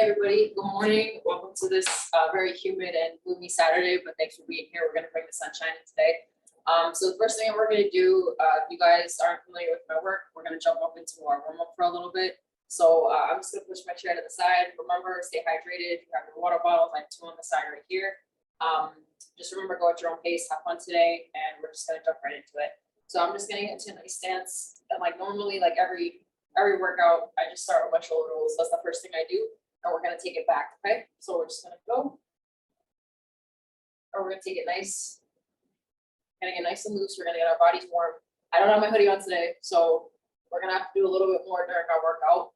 everybody, good morning. Welcome to this very humid and gloomy Saturday, but thanks for being here. We're gonna bring the sunshine in today. So the first thing that we're gonna do, if you guys aren't familiar with my work, we're gonna jump up into our warm up for a little bit. So I'm just gonna push my chair to the side. Remember, stay hydrated. If you have your water bottles, I have two on the side right here. Just remember, go at your own pace, have fun today, and we're just gonna jump right into it. So I'm just getting into a nice stance, and like normally, like every workout, I just start with my shoulder rolls. That's the first thing I do. And we're gonna take it back, okay? So we're just gonna go. And we're gonna take it nice. Gonna get nice and loose. We're gonna get our bodies warm. I don't have my hoodie on today, so we're gonna have to do a little bit more during our workout.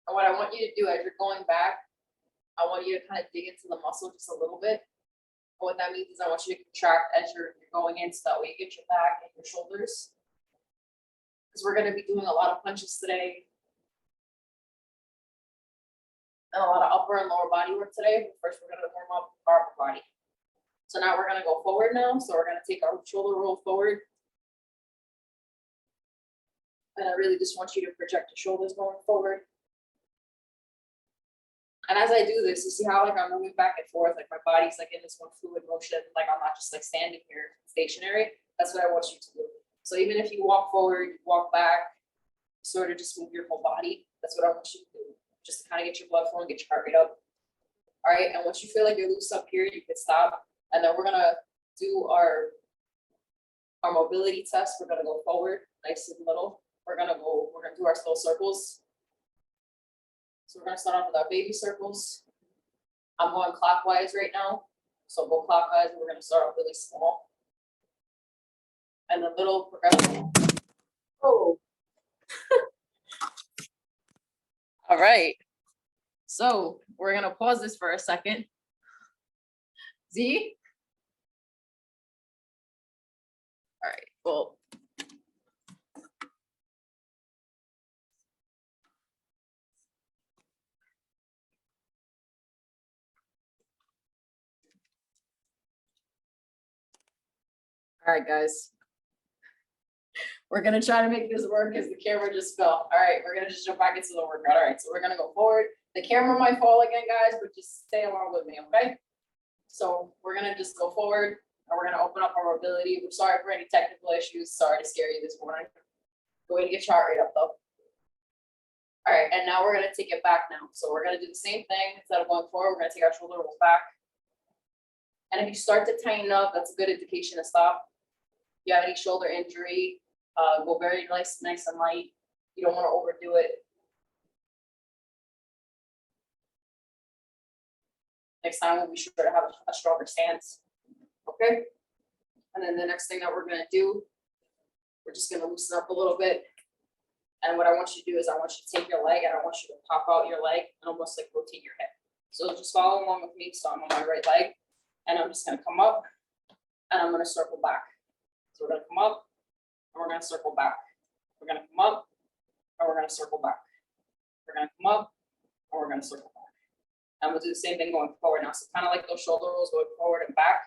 And what I want you to do as you're going back, I want you to kind of dig into the muscle just a little bit. And what that means is I want you to contract as you're going in, so that way you get your back and your shoulders. Because we're gonna be doing a lot of punches today. And a lot of upper and lower body work today. But first, we're gonna warm up our upper body. So now we're gonna go forward now. So we're gonna take our shoulder roll forward. And I really just want you to project your shoulders going forward. And as I do this, you see how like I'm moving back and forth, like my body's like in this one fluid motion, like I'm not just like standing here stationary. That's what I want you to do. So even if you walk forward, you walk back, sort of just move your whole body. That's what I want you to do. Just to kind of get your blood flowing, get your heart rate up. All right, and once you feel like you're loose up here, you can stop. And then we're gonna do our mobility test. We're gonna go forward, nice and little. We're gonna do our slow circles. So we're gonna start off with our baby circles. I'm going clockwise right now. So go clockwise, and we're gonna start off really small. And then little progressive. Oh. All right, so we're gonna pause this for a second. Z? All right, well. All right, guys. We're gonna try to make this work because the camera just fell. All right, we're gonna just jump back into the workout. All right, so we're gonna go forward. The camera might fall again, guys, but just stay along with me, okay? So we're gonna just go forward and we're gonna open up our mobility. We're sorry for any technical issues. Sorry to scare you this morning. Go ahead and get your heart rate up though. All right, and now we're gonna take it back now. So we're gonna do the same thing. Instead of going forward, we're gonna take our shoulder rolls back. And if you start to tighten up, that's a good indication to stop. If you have any shoulder injury, go very nice and light. You don't want to overdo it. Next time we'll be sure to have a stronger stance. Okay. And then the next thing that we're going to do, we're just going to loosen up a little bit. And what I want you to do is I want you to take your leg and I want you to pop out your leg and almost like rotate your hip. So just follow along with me. So I'm on my right leg and I'm just going to come up and I'm going to circle back. So we're going to come up and we're going to circle back. We're going to come up and we're going to circle back. We're going to come up and we're going to circle back. And we'll do the same thing going forward now. So kind of like those shoulder rolls going forward and back.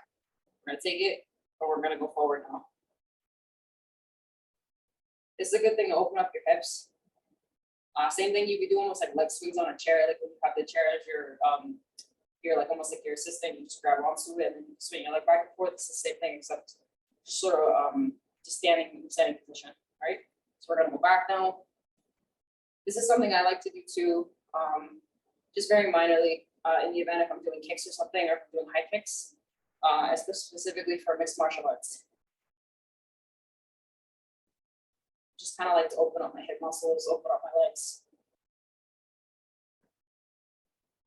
We're going to take it and we're going to go forward now. This is a good thing to open up your hips. Same thing you'd be doing with like leg swings on a chair, like when you have the chair as your you're like almost like your assistant. You just grab onto it and then you swing your leg back and forth. It's the same thing except sort of just standing position, right? So we're gonna go back now. This is something I like to do too, just very minorly in the event if I'm doing kicks or something, or if I'm doing high kicks, specifically for mixed martial arts. Just kind of like to open up my hip muscles, open up my legs.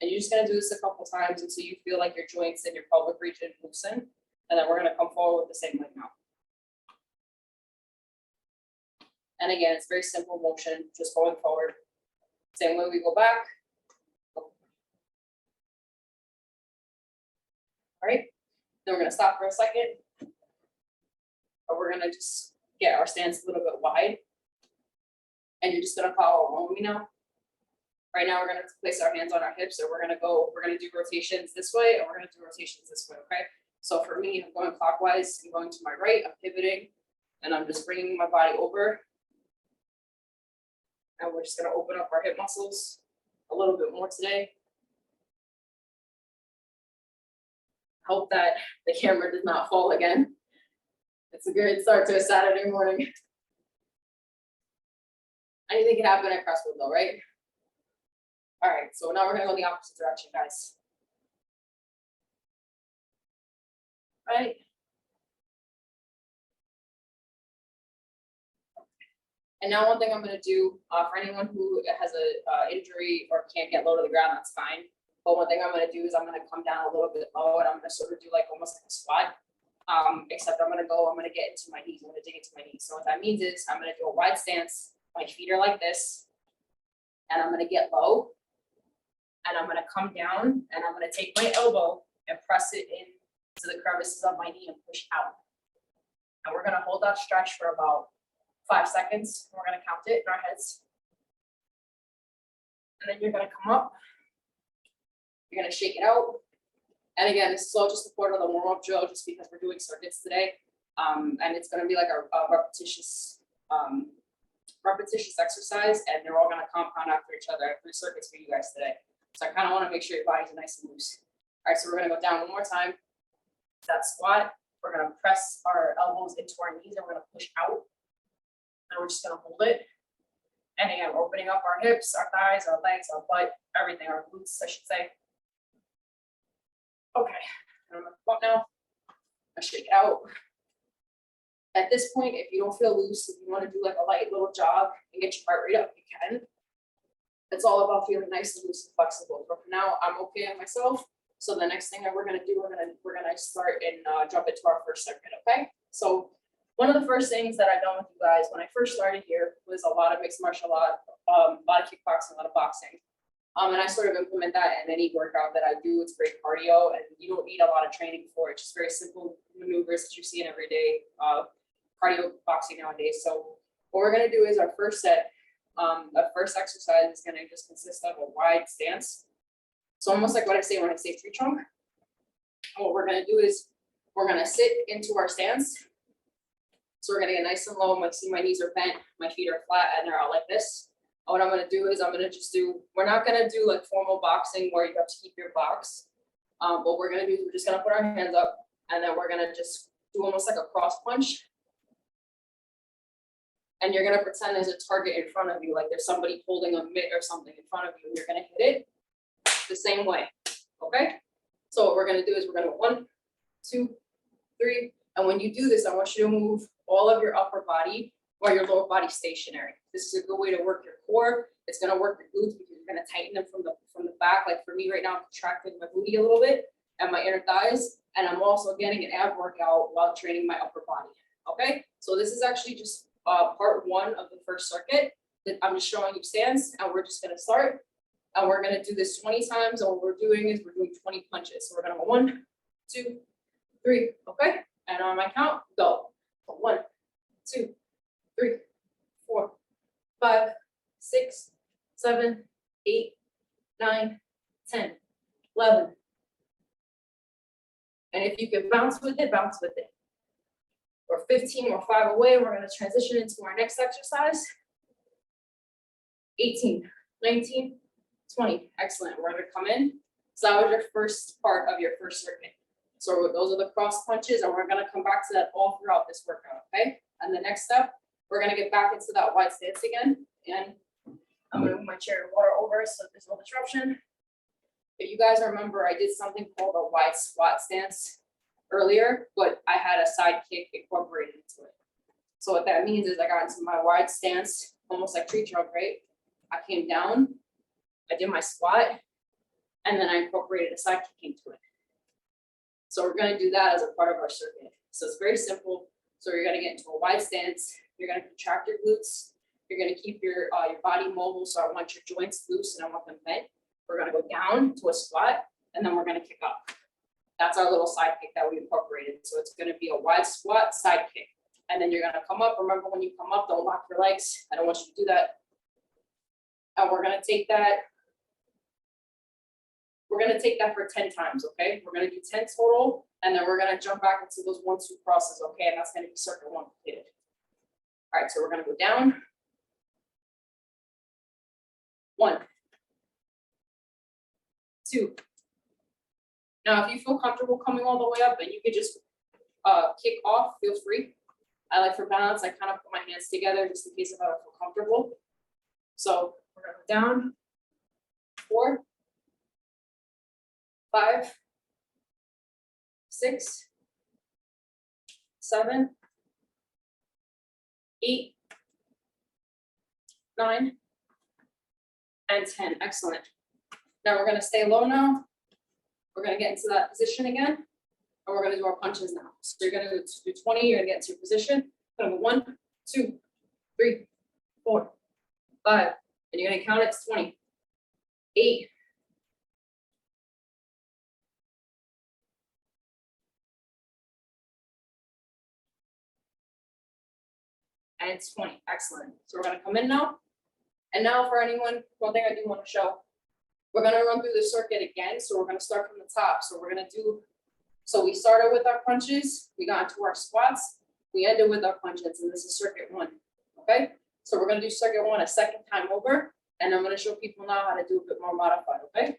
And you're just gonna do this a couple times until you feel like your joints and your pelvic region loosen. And then we're gonna come forward with the same leg now. And again, it's very simple motion, just going forward. Same way we go back. All right, then we're gonna stop for a second. But we're gonna just get our stance a little bit wide. And you're just gonna follow along with me now. Right now, we're gonna place our hands on our hips, and we're gonna do rotations this way, and we're gonna do rotations this way, okay? So for me, I'm going clockwise, I'm going to my right, I'm pivoting, and I'm just bringing my body over. And we're just gonna open up our hip muscles. a little bit more today. Hope that the camera does not fall again. It's a good start to a Saturday morning. Anything can happen at Crestwood though, right? All right, so now we're gonna go in the opposite direction, guys. Right. And now one thing I'm gonna do, for anyone who has a injury or can't get low to the ground, that's fine. But one thing I'm gonna do is I'm gonna come down a little bit low and I'm gonna sort of do like almost like a squat. Except I'm gonna get into my knees. I'm gonna dig into my knees. So what that means is I'm gonna do a wide stance. My feet are like this, and I'm gonna get low, and I'm gonna come down, and I'm gonna take my elbow and press it in to the crevices of my knee and push out. And we're gonna hold that stretch for about 5 seconds. We're gonna count it in our heads. And then you're gonna come up. You're gonna shake it out. And again, this is all just a part of the warm-up drill, just because we're doing circuits today. And it's gonna be like a repetitious exercise, and they're all gonna compound after each other. I have 3 circuits for you guys today. So I kind of want to make sure your body's nice and loose. All right, so we're gonna go down one more time. That squat, we're gonna press our elbows into our knees and we're gonna push out. And we're just gonna hold it. And again, we're opening up our hips, our thighs, our legs, our butt, everything, our glutes, I should say. Okay, I'm gonna come up now. I shake it out. At this point, if you don't feel loose, if you want to do like a light little jog and get your heart rate up, you can. It's all about feeling nice and loose and flexible. But for now, I'm okay on myself. So the next thing that we're gonna do, we're gonna start and jump into our first circuit. Okay. So one of the first things that I've done with you guys when I first started here was a lot of mixed martial art, a lot of kickboxing, a lot of boxing. And I sort of implement that in any workout that I do. It's great cardio, and you don't need a lot of training for it. Just very simple maneuvers that you see in everyday cardio boxing nowadays. So what we're gonna do is our first set. The first exercise is gonna just consist of a wide stance. So almost like what I say when I say tree trunk. And what we're gonna do is we're gonna sit into our stance. So we're gonna get nice and low. I'm gonna see my knees are bent, my feet are flat, and they're out like this. And what I'm gonna do is we're not gonna do like formal boxing where you have to keep your box. What we're gonna do is we're just gonna put our hands up, and then we're gonna just do almost like a cross punch. And you're gonna pretend there's a target in front of you, like there's somebody holding a mitt or something in front of you, and you're gonna hit it the same way, okay? So what we're gonna do is we're gonna go 1, 2, 3, and when you do this, I want you to move all of your upper body while your lower body stationary. This is a good way to work your core. It's gonna work your glutes because you're gonna tighten them from the back. Like for me right now, I'm contracting my booty a little bit and my inner thighs, and I'm also getting an ab workout while training my upper body, okay? So this is actually just part 1 of the first circuit. That I'm just showing you stance, and we're just gonna start. And we're gonna do this 20 times, and what we're doing is we're doing 20 punches. So we're gonna go 1, 2, 3, okay? And on my count, go. 1, 2, 3, 4, 5, 6, 7, 8, 9, 10, 11. And if you can bounce with it, bounce with it. We're 15 or 5 away. We're gonna transition into our next exercise. 18, 19, 20, excellent. We're gonna come in. So that was your first part of your first circuit. So those are the cross punches, and we're gonna come back to that all throughout this workout, okay? And the next step, we're gonna get back into that wide stance again. And I'm gonna move my chair and water over so there's no disruption. If you guys remember, I did something called a wide squat stance earlier, but I had a side kick incorporated into it. So what that means is I got into my wide stance, almost like tree trunk, right? I came down, I did my squat, and then I incorporated a side kick into it. So we're gonna do that as a part of our circuit. So it's very simple. So you're gonna get into a wide stance, you're gonna contract your glutes, you're gonna keep your body mobile, so I want your joints loose and I want them bent. We're gonna go down to a squat, and then we're gonna kick up. That's our little side kick that we incorporated. So it's gonna be a wide squat, side kick. And then you're gonna come up. Remember, when you come up, don't lock your legs. I don't want you to do that. And we're gonna take that. We're gonna take that for 10 times, okay? We're gonna do 10 total, and then we're gonna jump back into those 1-2 crosses, okay? And that's gonna be circuit 1 completed. All right, so we're gonna go down. 1, 2. Now, if you feel comfortable coming all the way up and you could just kick off, feel free. I like for balance, I kind of put my hands together just in case if I don't feel comfortable. So we're gonna go down, 4, 5, 6, 7, 8, 9, and 10. Excellent. Now we're gonna stay low now. We're gonna get into that position again, and we're gonna do our punches now. So you're gonna do 20, you're gonna get into your position. Gonna go 1, 2, 3, 4, 5, and you're gonna count it to 20. 8, 20. Excellent. So we're gonna come in now. And now for anyone, one thing I do want to show, we're gonna run through the circuit again. So we're gonna start from the top. So we're gonna do, so we started with our punches, we got into our squats, we ended with our punches, and this is circuit 1. Okay? So we're gonna do circuit 1 a second time over, and I'm gonna show people now how to do a bit more modified, okay?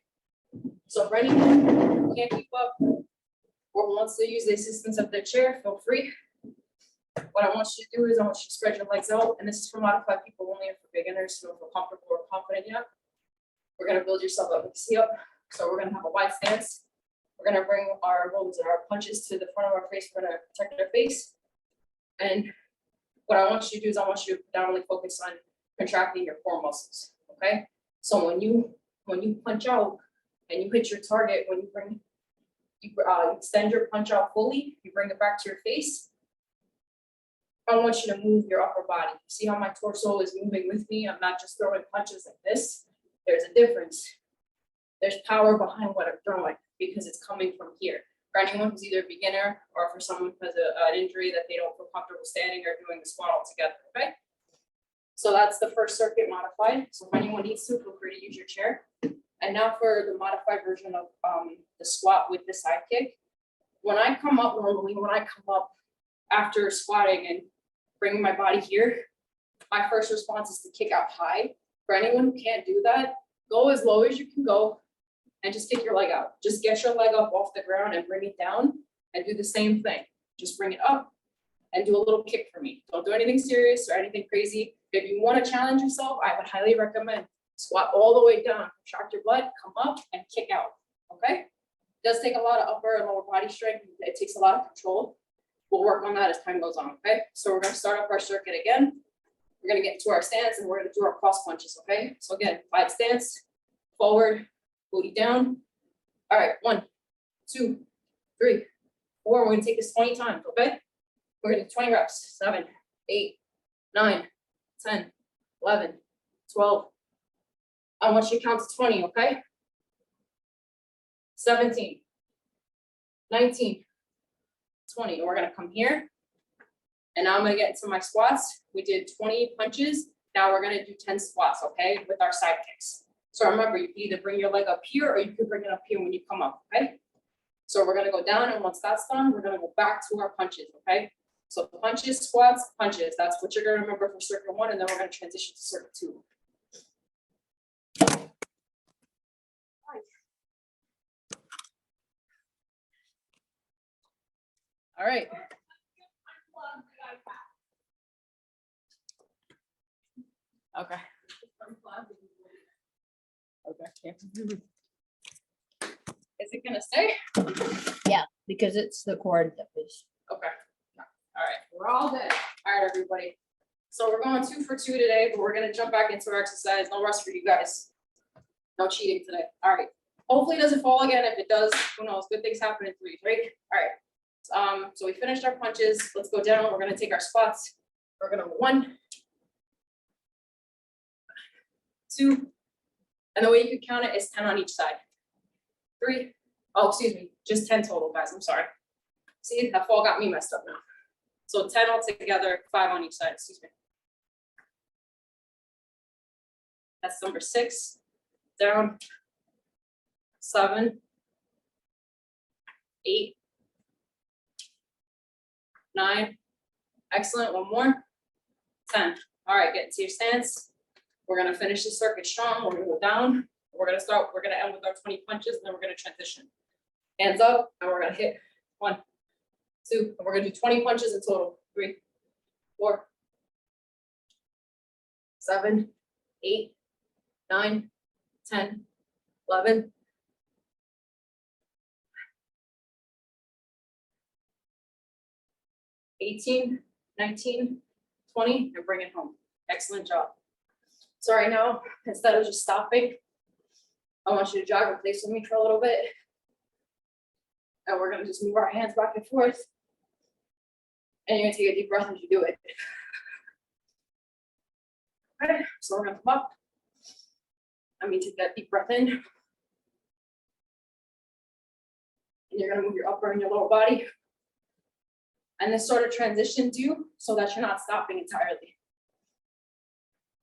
So for anyone who can't keep up or wants to use the assistance of their chair, feel free. What I want you to do is I want you to spread your legs out, and this is for modified people only and for beginners who don't feel comfortable or confident yet. We're gonna build yourself up with the sit up. So we're gonna have a wide stance. We're gonna bring our elbows and our punches to the front of our face. We're gonna protect our face. And what I want you to do is I want you to predominantly focus on contracting your core muscles. Okay. So when you punch out and you hit your target, when you extend your punch out fully, you bring it back to your face. I want you to move your upper body. See how my torso is moving with me? I'm not just throwing punches like this. There's a difference. There's power behind what I'm throwing because it's coming from here. For anyone who's either a beginner or for someone who has an injury that they don't feel comfortable standing or doing the squat all together, okay? So that's the first circuit modified. So if anyone needs to, feel free to use your chair. And now for the modified version of the squat with the side kick. When I come up after squatting and bringing my body here, my first response is to kick out high. For anyone who can't do that, go as low as you can go and just kick your leg out. Just get your leg up off the ground and bring it down and do the same thing. Just bring it up and do a little kick for me. Don't do anything serious or anything crazy. If you want to challenge yourself, I would highly recommend squat all the way down, contract your butt, come up and kick out, okay? It does take a lot of upper and lower body strength. It takes a lot of control. We'll work on that as time goes on, okay? So we're gonna start up our circuit again. We're gonna get into our stance and we're gonna do our cross punches, okay? So again, wide stance, forward, booty down. All right, 1, 2, 3, 4. We're gonna take this 20 times, okay? We're gonna do 20 reps, 7, 8, 9, 10, 11, 12. I want you to count to 20, okay? 17, 19, 20. And we're gonna come here. And now I'm gonna get into my squats. We did 20 punches. Now we're gonna do 10 squats, okay? With our side kicks. So remember, you can either bring your leg up here or you can bring it up here when you come up, okay? So we're gonna go down, and once that's done, we're gonna go back to our punches, okay? So punches, squats, punches. That's what you're gonna remember for circuit 1, and then we're gonna transition to circuit 2. All right. Okay. Okay. Is it gonna stay? Yeah, because it's the cord that was. Okay. All right, we're all good. All right, everybody. So we're going 2 for 2 today, but we're gonna jump back into our exercise. No rest for you guys. No cheating today. All right. Hopefully it doesn't fall again. If it does, who knows? Good things happen in 3, right? All right. So we finished our punches. Let's go down. We're gonna take our squats. We're gonna 1, 2, and the way you can count it is 10 on each side. 3. Oh, excuse me, just 10 total, guys. I'm sorry. See, that fall got me messed up now. So 10 altogether, 5 on each side. Excuse me. That's number 6. Down. 7, 8, 9. Excellent. One more. 10. All right, get into your stance. We're gonna finish the circuit strong. We're gonna go down. We're gonna end with our 20 punches, and then we're gonna transition. Hands up, and we're gonna hit 1, 2, and we're gonna do 20 punches in total. 3, 4, 7, 8, 9, 10, 11, 18, 19, 20, and bring it home. Excellent job. So right now, instead of just stopping, I want you to jog in place with me for a little bit. And we're gonna just move our hands back and forth. And you're gonna take a deep breath as you do it. Okay, so we're gonna come up. Take that deep breath in. And you're gonna move your upper and your lower body. And this sort of transitions you so that you're not stopping entirely.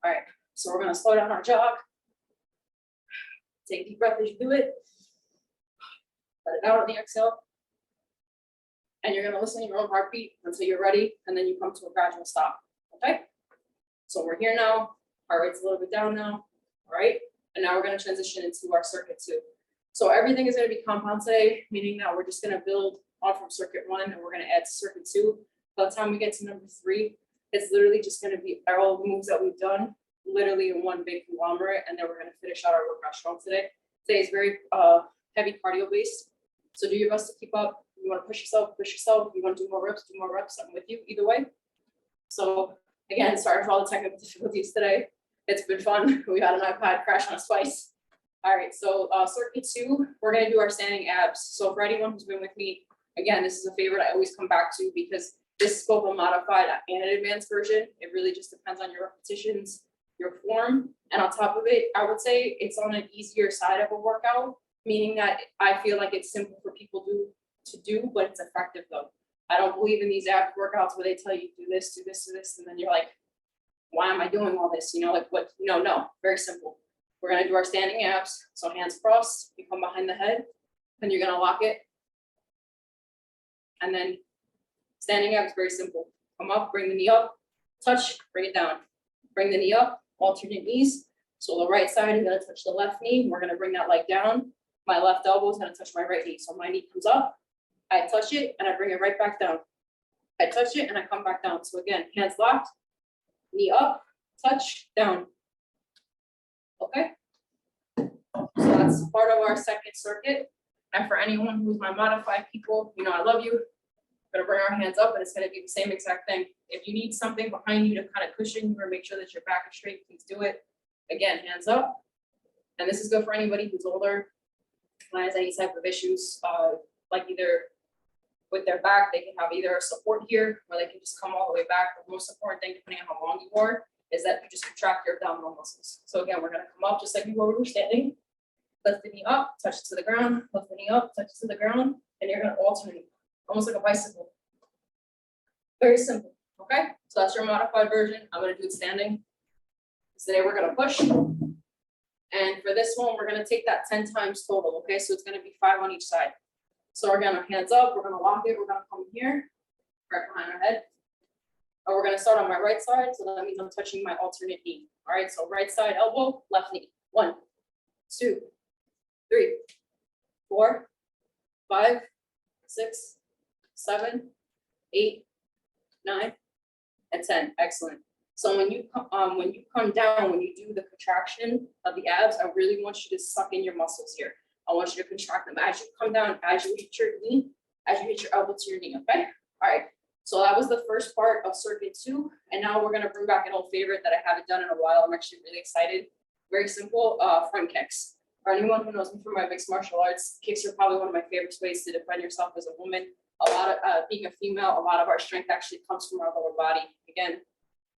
All right, so we're gonna slow down our jog. Take a deep breath as you do it. Let it out on the exhale. And you're gonna listen to your own heartbeat until you're ready, and then you come to a gradual stop, okay? So we're here now, heart rate's a little bit down now, all right? And now we're gonna transition into our circuit 2. So everything is gonna be compound today, meaning that we're just gonna build on from circuit 1, and we're gonna add to circuit 2. By the time we get to number 3, it's literally just gonna be all the moves that we've done, literally in one big conglomerate, and then we're gonna finish out our workout strong today. Today is very heavy cardio based, so do your best to keep up. You want to push yourself, push yourself. You want to do more reps, I'm with you either way. So again, sorry for all the technical difficulties today. It's been fun. We had an iPad crash on us twice. All right, so circuit 2, we're gonna do our standing abs. So for anyone who's been with me, again, this is a favorite I always come back to because this is both a modified and an advanced version. It really just depends on your repetitions, your form, and on top of it, I would say it's on an easier side of a workout, meaning that I feel like it's simple for people to do, but it's effective though. I don't believe in these ab workouts where they tell you do this, do this, do this, and then you're like, why am I doing all this? Like what? No, very simple. We're gonna do our standing abs. So hands crossed, you come behind the head, and you're gonna lock it. And then standing abs, very simple. Come up, bring the knee up, touch, bring it down. Bring the knee up, alternate knees. So the right side is gonna touch the left knee. We're gonna bring that leg down. My left elbow is gonna touch my right knee. So my knee comes up, I touch it, and I bring it right back down. I touch it, and I come back down. So again, hands locked, knee up, touch, down. Okay? So that's part of our second circuit. And for anyone who's my modified people, I love you. We're gonna bring our hands up, and it's gonna be the same exact thing. If you need something behind you to kind of cushion you or make sure that your back is straight, please do it. Again, hands up. And this is good for anybody who's older, has any type of issues, like either with their back, they can have either a support here, or they can just come all the way back. The most important thing, depending on how long you are, is that you just contract your abdominal muscles. So again, we're gonna come up just like we were standing. Lift the knee up, touch it to the ground, lift the knee up, touch it to the ground, and you're gonna alternate, almost like a bicycle. Very simple, okay? So that's your modified version. I'm gonna do it standing. Today we're gonna push. And for this one, we're gonna take that 10 times total, okay? So it's gonna be 5 on each side. So we're gonna hands up, we're gonna lock it, we're gonna come here, right behind our head. And we're gonna start on my right side, so that means I'm touching my alternate knee. All right, so right side elbow, left knee. 1, 2, 3, 4, 5, 6, 7, 8, 9, and 10. Excellent. So when you come down, when you do the contraction of the abs, I really want you to suck in your muscles here. I want you to contract them as you come down, as you hit your knee, as you hit your elbow to your knee, okay? All right, so that was the first part of circuit 2, and now we're gonna bring back an old favorite that I haven't done in a while. I'm actually really excited. Very simple, front kicks. For anyone who knows me from my mixed martial arts, kicks are probably one of my favorite ways to defend yourself as a woman. A lot of, being a female, a lot of our strength actually comes from our lower body. Again,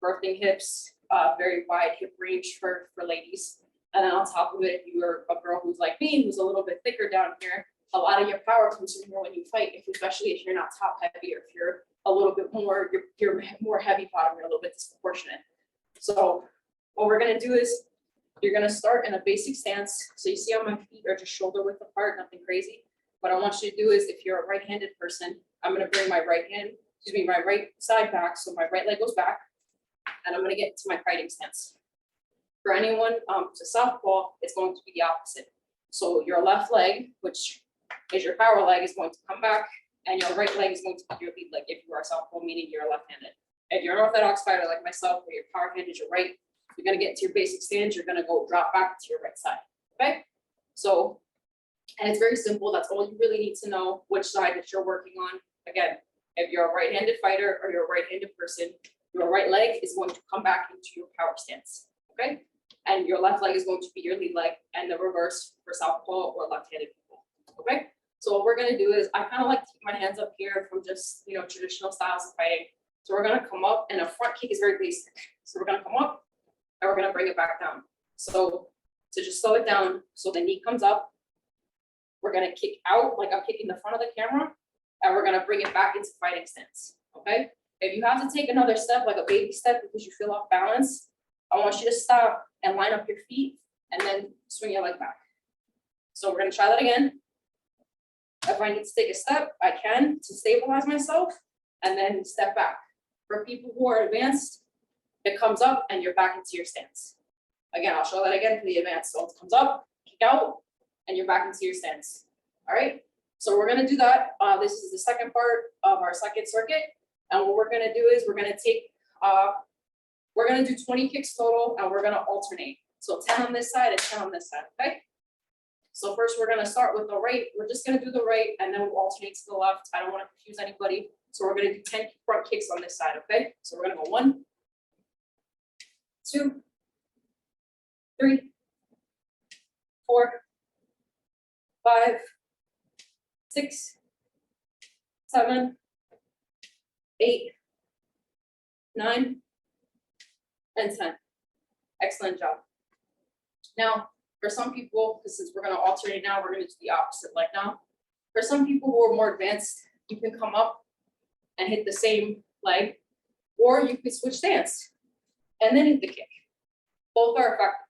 birthing hips, very wide hip range for ladies. And then on top of it, if you're a girl who's like me, who's a little bit thicker down here, a lot of your power comes from here when you fight, especially if you're not top heavy, or if you're a little bit more, you're more heavy bottom, you're a little bit disproportionate. So what we're gonna do is, you're gonna start in a basic stance. So you see how my feet are just shoulder width apart, nothing crazy. What I want you to do is, if you're a right-handed person, I'm gonna bring my right side back, so my right leg goes back, and I'm gonna get into my fighting stance. For anyone to southpaw, it's going to be the opposite. So your left leg, which is your power leg, is going to come back, and your right leg is going to be your lead leg if you are southpaw, meaning you're left-handed. If you're an orthodox fighter like myself, where your power hand is your right, you're gonna get to your basic stance, you're gonna go drop back to your right side, okay? So, and it's very simple, that's all you really need to know, which side that you're working on. Again, if you're a right-handed fighter or you're a right-handed person, your right leg is going to come back into your power stance, okay? And your left leg is going to be your lead leg, and the reverse for southpaw or left-handed people, okay? So what we're gonna do is, I kind of like to keep my hands up here from just, traditional styles of fighting. So we're gonna come up, and a front kick is very basic. So we're gonna come up, and we're gonna bring it back down. So to just slow it down, so the knee comes up, we're gonna kick out, like I'm kicking the front of the camera, and we're gonna bring it back into fighting stance, okay? If you have to take another step, like a baby step, because you feel off balance, I want you to stop and line up your feet, and then swing your leg back. So we're gonna try that again. If I need to take a step, I can to stabilize myself, and then step back. For people who are advanced, it comes up and you're back into your stance. Again, I'll show that again for the advanced. So it comes up, kick out, and you're back into your stance. All right, so we're gonna do that. This is the second part of our second circuit. And what we're gonna do is we're gonna do 20 kicks total, and we're gonna alternate. So 10 on this side and 10 on this side, okay? So first we're gonna start with the right. We're just gonna do the right, and then we'll alternate to the left. I don't wanna confuse anybody. So we're gonna do 10 front kicks on this side, okay? So we're gonna go 1, 2, 3, 4, 5, 6, 7, 8, 9, and 10. Excellent job. Now, for some people, since we're gonna alternate now, we're gonna do the opposite leg now. For some people who are more advanced, you can come up and hit the same leg, or you could switch stance and then hit the kick. Both are effective.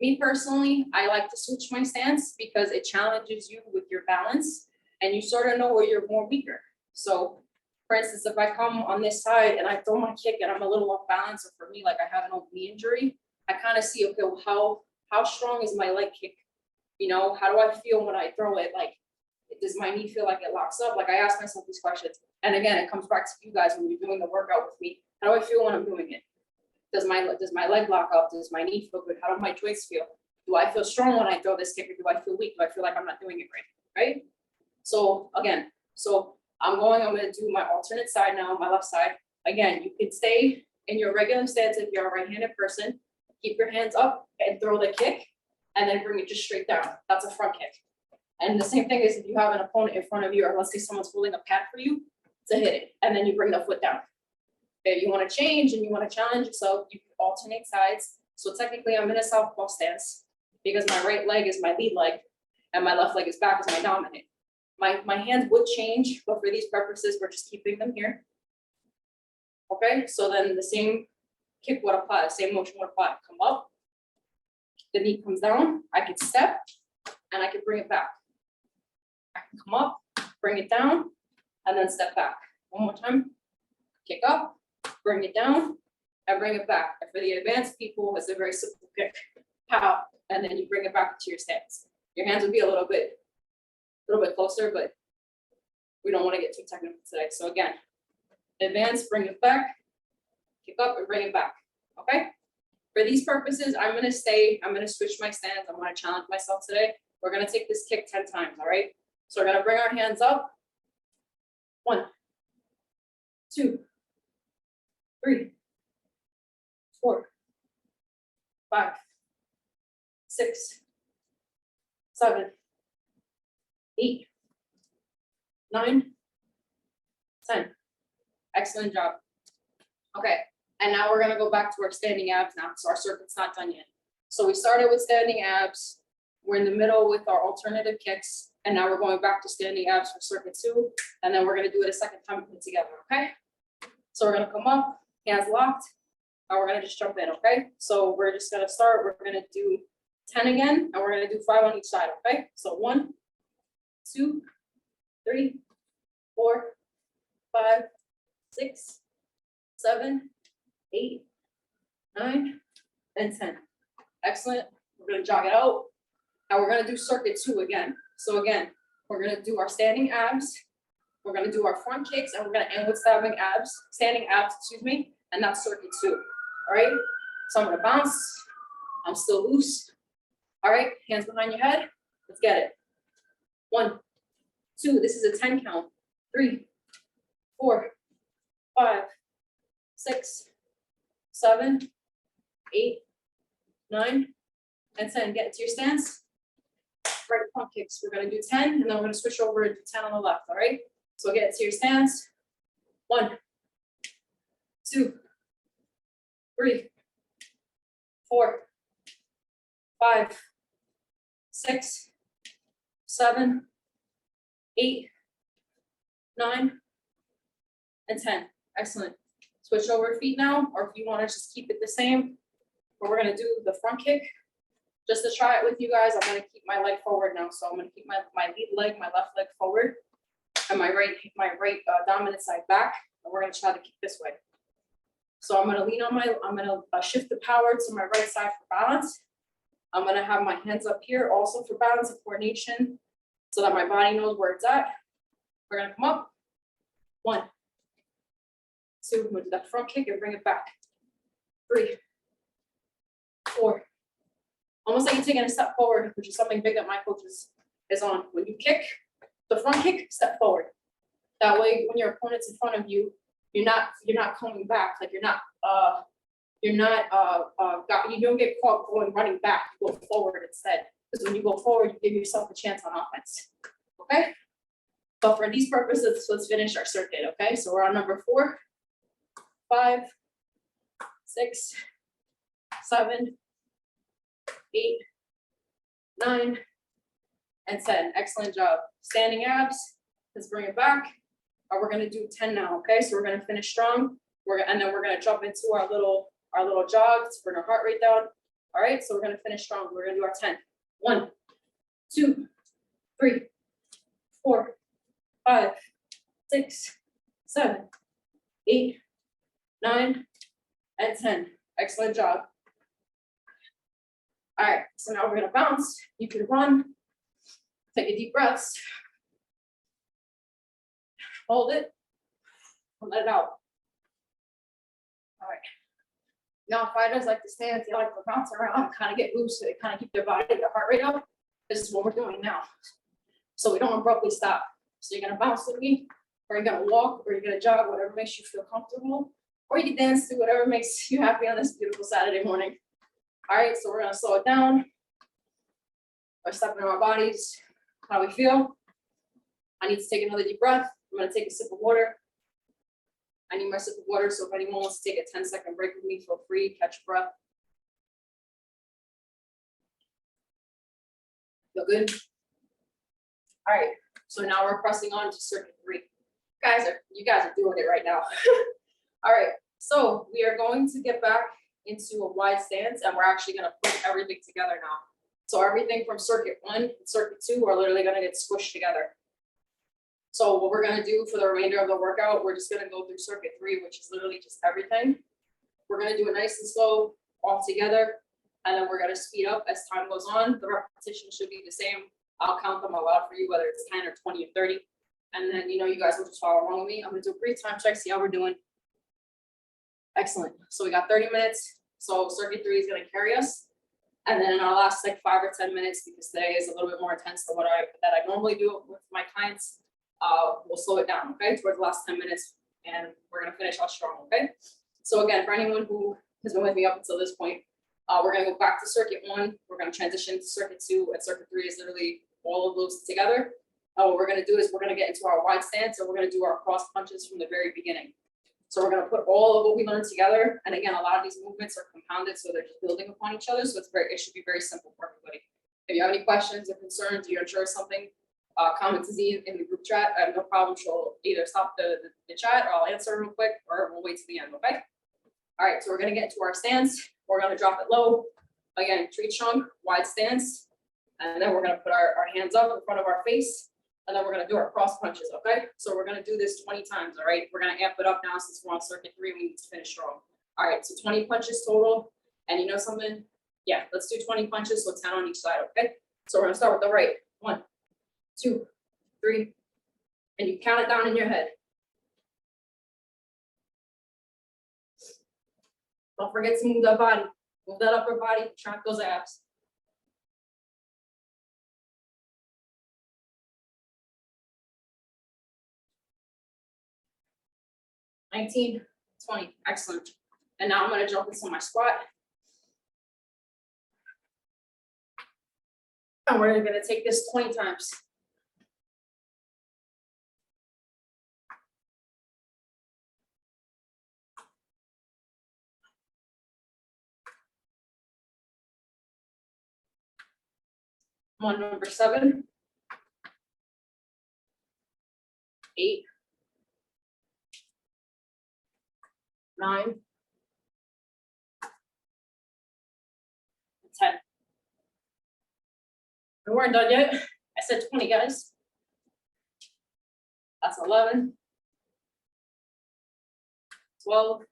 Me personally, I like to switch my stance because it challenges you with your balance, and you sort of know where you're more weaker. So for instance, if I come on this side and I throw my kick and I'm a little off balance, or for me, like I have an old knee injury, I kind of see, okay, well, how strong is my leg kick? How do I feel when I throw it? Like, does my knee feel like it locks up? Like, I ask myself these questions. And again, it comes back to you guys when you're doing the workout with me. How do I feel when I'm doing it? Does my leg lock up? Does my knee feel good? How do my joints feel? Do I feel strong when I throw this kick, or do I feel weak? Do I feel like I'm not doing it right? So again, I'm gonna do my alternate side now, my left side. Again, you can stay in your regular stance if you're a right-handed person. Keep your hands up and throw the kick, and then bring it just straight down. That's a front kick. And the same thing is if you have an opponent in front of you, or let's say someone's holding a pad for you, to hit it, and then you bring the foot down. If you want to change and you want to challenge yourself, you can alternate sides. So technically I'm in a southpaw stance because my right leg is my lead leg and my left leg is back as my dominant. My hands would change, but for these purposes, we're just keeping them here. Okay, so then the same kick would apply, the same motion would apply. Come up, the knee comes down, I can step, and I can bring it back. I can come up, bring it down, and then step back. One more time, kick up, bring it down, and bring it back. And for the advanced people, it's a very simple kick, pow, and then you bring it back into your stance. Your hands would be a little bit closer, but we don't want to get too technical today. So again, advance, bring it back, kick up, and bring it back. Okay. For these purposes, I'm gonna switch my stance. I'm gonna challenge myself today. We're gonna take this kick 10 times. All right. So we're gonna bring our hands up. 1, 2, 3, 4, 5, 6, 7, 8, 9, 10. Excellent job. Okay, and now we're gonna go back to our standing abs now. So our circuit's not done yet. So we started with standing abs. We're in the middle with our alternative kicks, and now we're going back to standing abs for circuit 2, and then we're gonna do it a second time put together, okay? So we're gonna come up, hands locked, and we're gonna just jump in, okay? So we're just gonna start, we're gonna do 10 again, and we're gonna do 5 on each side, okay? So 1, 2, 3, 4, 5, 6, 7, 8, 9, and 10. Excellent. We're gonna jog it out. And we're gonna do circuit 2 again. So again, we're gonna do our standing abs. We're gonna do our front kicks and we're gonna end with standing abs, excuse me, and that's circuit 2. All right. So I'm gonna bounce. I'm still loose. All right, hands behind your head. Let's get it. 1, 2, this is a 10 count. 3, 4, 5, 6, 7, 8, 9, and 10. Get into your stance. Right front kicks. We're gonna do 10, and then we're gonna switch over and do 10 on the left. All right. So get into your stance. 1, 2, 3, 4, 5, 6, 7, 8, 9, and 10. Excellent. Switch over feet now, or if you want to just keep it the same. But we're gonna do the front kick. Just to try it with you guys, I'm gonna keep my leg forward now. So I'm gonna keep my lead leg, my left leg forward, and my right dominant side back. And we're gonna try to kick this way. So I'm gonna lean on I'm gonna shift the power to my right side for balance. I'm gonna have my hands up here also for balance and coordination so that my body knows where it's at. We're gonna come up. 1, 2, we're gonna do that front kick and bring it back. 3, 4. Almost like you're taking a step forward, which is something big that my coach is on. When you kick, the front kick, step forward. That way, when your opponent's in front of you, you're not coming back. Like you don't get caught running back. You go forward instead. Because when you go forward, you give yourself a chance on offense. Okay? But for these purposes, let's finish our circuit. Okay? So we're on number 4, 5, 6, 7, 8, 9, and 10. Excellent job. Standing abs. Let's bring it back. We're gonna do 10 now. Okay? So we're gonna finish strong. And then we're gonna jump into our little jog to bring our heart rate down. All right, so we're gonna finish strong. We're gonna do our 10. 1, 2, 3, 4, 5, 6, 7, 8, 9, and 10. Excellent job. All right, so now we're gonna bounce. You can run. Take a deep breath. Hold it. And let it out. All right. Now, fighters like to stand, they like to bounce around, kind of get loose, so they kind of keep their heart rate up. This is what we're doing now. So we don't abruptly stop. So you're gonna bounce with me, or you're gonna walk, or you're gonna jog, whatever makes you feel comfortable, or you can dance to whatever makes you happy on this beautiful Saturday morning. All right, so we're gonna slow it down. We're stepping in our bodies, how we feel. I need to take another deep breath. I'm gonna take a sip of water. I need my sip of water, so if anyone wants to take a 10-second break with me, feel free, catch your breath. Feel good? All right, so now we're pressing on to circuit 3. You guys are doing it right now. All right, so we are going to get back into a wide stance, and we're actually gonna put everything together now. So everything from circuit 1 and circuit 2 are literally gonna get squished together. So what we're gonna do for the remainder of the workout, we're just gonna go through circuit 3, which is literally just everything. We're gonna do it nice and slow all together, and then we're gonna speed up as time goes on. The repetition should be the same. I'll count them aloud for you, whether it's 10 or 20 or 30. And then, you guys will just follow along with me. I'm gonna do a brief time check, see how we're doing. Excellent. So we got 30 minutes. So circuit 3 is gonna carry us. And then in our last like 5 or 10 minutes, because today is a little bit more intense than what I normally do with my clients, we'll slow it down, okay, towards the last 10 minutes, and we're gonna finish off strong, okay? So again, for anyone who has been with me up until this point, we're gonna go back to circuit 1, we're gonna transition to circuit 2, and circuit 3 is literally all of those together. What we're gonna do is we're gonna get into our wide stance, and we're gonna do our cross punches from the very beginning. So we're gonna put all of what we learned together, and again, a lot of these movements are compounded, so they're just building upon each other, so it should be very simple for everybody. If you have any questions or concerns, you're unsure of something, comment to Z in the group chat. I have no problem. She'll either stop the chat, or I'll answer real quick, or we'll wait to the end, okay? All right, so we're gonna get into our stance. We're gonna drop it low. Again, tree trunk, wide stance. And then we're gonna put our hands up in front of our face. And then we're gonna do our cross punches, okay? So we're gonna do this 20 times, all right? We're gonna amp it up now since we're on circuit 3, we need to finish strong. All right, so 20 punches total. And you know something? Yeah, let's do 20 punches, so 10 on each side, okay? So we're gonna start with the right. 1, 2, 3, and you count it down in your head. Don't forget to move that body. Move that upper body, track those abs. 19, 20, excellent. And now I'm gonna jump into my squat. And we're gonna take this 20 times. On number 7, 8, 9, 10. We weren't done yet. I said 20, guys. That's 11, 12,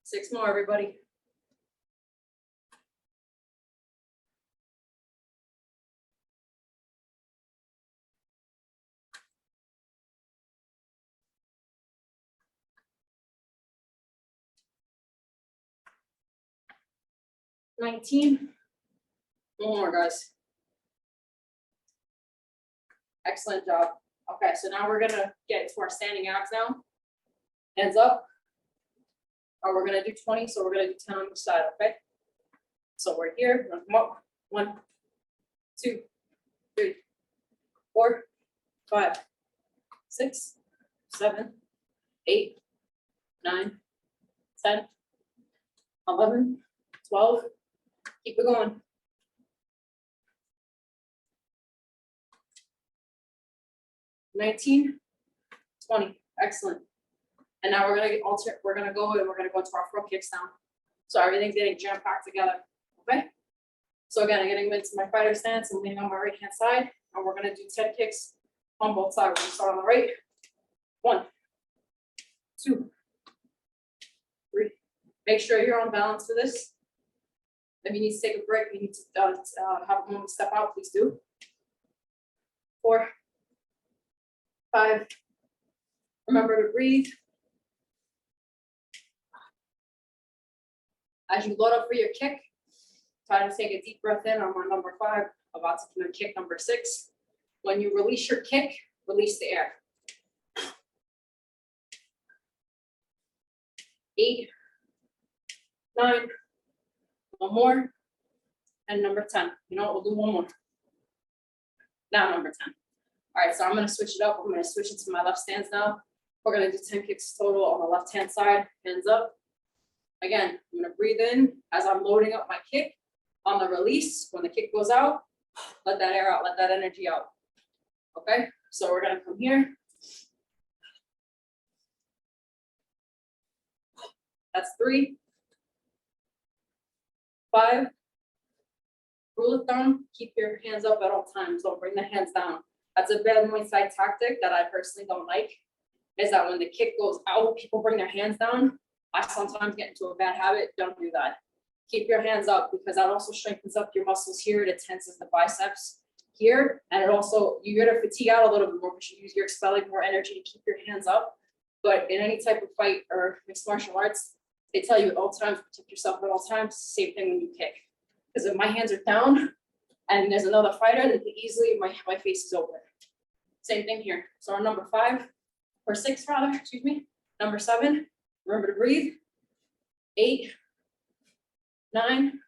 6 more, everybody. 19. One more, guys. Excellent job. Okay, so now we're gonna get to our standing abs now. Hands up. Or we're gonna do 20, so we're gonna do 10 on each side, okay? So we're here, we're gonna come up. 1, 2, 3, 4, 5, 6, 7, 8, 9, 10, 11, 12. Keep it going. 19, 20, excellent. And now we're gonna we're gonna go and we're gonna go into our front kicks now. So everything's getting jam-packed together, okay? So again, I'm getting into my fighter stance and leaning on my right hand side, and we're gonna do 10 kicks on both sides. We're gonna start on the right. 1, 2, 3. Make sure you're on balance for this. If you need to take a break, you need to have a moment to step out, please do. 4, 5. Remember to breathe. As you load up for your kick, try to take a deep breath in on my number 5, about to do kick number 6. When you release your kick, release the air. 8, 9, one more, and number 10. You know what, we'll do one more. Now number 10. All right, so I'm gonna switch it up. I'm gonna switch it to my left stance now. We're gonna do 10 kicks total on the left-hand side, hands up. Again, I'm gonna breathe in as I'm loading up my kick. On the release, when the kick goes out, let that air out, let that energy out. Okay, so we're gonna come here. That's 3, 5. Rule of thumb, keep your hands up at all times. Don't bring the hands down. That's a bad Muay Thai tactic that I personally don't like, is that when the kick goes out, people bring their hands down. I sometimes get into a bad habit. Don't do that. Keep your hands up, because that also strengthens up your muscles here. It tenses the biceps here. And it also, you're gonna fatigue out a little bit more, because you're expelling more energy to keep your hands up. But in any type of fight or mixed martial arts, they tell you at all times, protect yourself at all times. Same thing when you kick. Because if my hands are down and there's another fighter, then easily my face is open. Same thing here. So on number 5, or 6 rather, excuse me. Number 7, remember to breathe. 8, 9,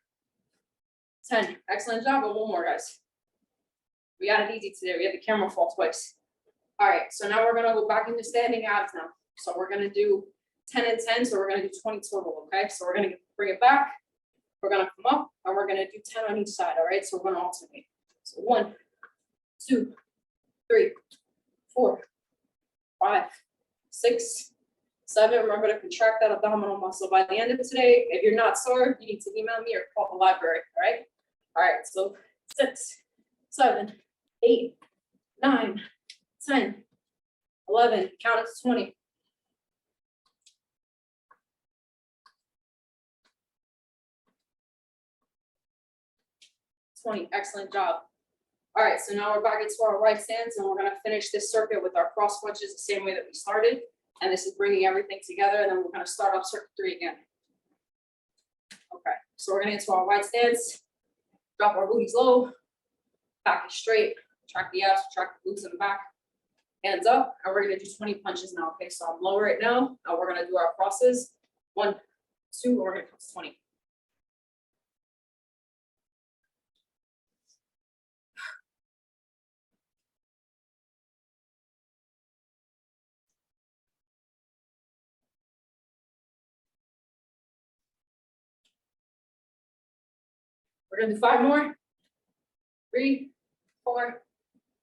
10. Excellent job, but one more, guys. We got it easy today. We had the camera fall twice. All right, so now we're gonna go back into standing abs now. So we're gonna do 10 and 10, so we're gonna do 20 total, okay? So we're gonna bring it back. We're gonna come up and we're gonna do 10 on each side, all right? So we're gonna alternate. So 1, 2, 3, 4, 5, 6, 7. Remember to contract that abdominal muscle. By the end of today, if you're not sore, you need to email me or call the library, all right? All right, so 6, 7, 8, 9, 10, 11, count it to 20. 20, excellent job. All right, so now we're back into our right stance and we're gonna finish this circuit with our cross punches the same way that we started. And this is bringing everything together, and then we're gonna start off circuit 3 again. Okay, so we're gonna get to our wide stance, drop our booties low, back is straight, track the abs, track the glutes in the back, hands up, and we're gonna do 20 punches now. Okay, so I'm low right now, and we're gonna do our crosses. 1, 2, and we're gonna count to 20. We're gonna do 5 more. 3, 4,